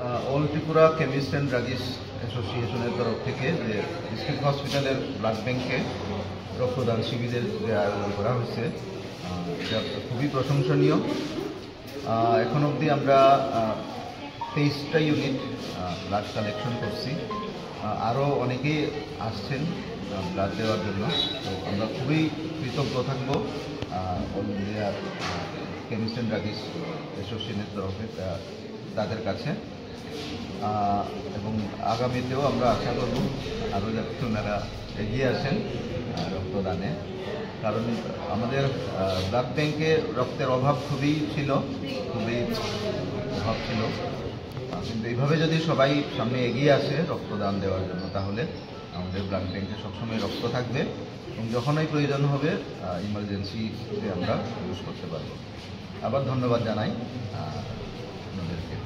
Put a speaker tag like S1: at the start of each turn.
S1: All Tripura chemist and druggist অ্যাসোসিয়েশনের তরফ থেকে যে ডিস্ট্রিক্ট হসপিটালের ব্লাড ব্যাংকে রক্তদান শিবিরের যে আয়োজন করা হয়েছে এটা খুবই প্রশংসনীয়। এখন অবধি আমরা 23টা ইউনিট ব্লাড কালেকশন করছি। আরও অনেকেই আসছেন ব্লাড দেওয়ার জন্য। তো আমরা খুবই কৃতজ্ঞ থাকব অল ইন্ডিয়ার কেমিস্ট অ্যান্ড ড্রাগিস্ট অ্যাসোসিয়েশনের তরফে তাদের কাছে, এবং আগামীতেও আমরা আশা করব আরও যাতে ওনারা এগিয়ে আসেন রক্তদানে। কারণ আমাদের ব্লাড ব্যাংকে রক্তের অভাব খুবই অভাব ছিল, কিন্তু এইভাবে যদি সবাই সামনে এগিয়ে আসে রক্তদান দেওয়ার জন্য, তাহলে আমাদের ব্লাড ব্যাংকে সবসময় রক্ত থাকবে এবং যখনই প্রয়োজন হবে ইমার্জেন্সিতে আমরা ইউজ করতে পারবো। আবার ধন্যবাদ জানাই আপনাদেরকে।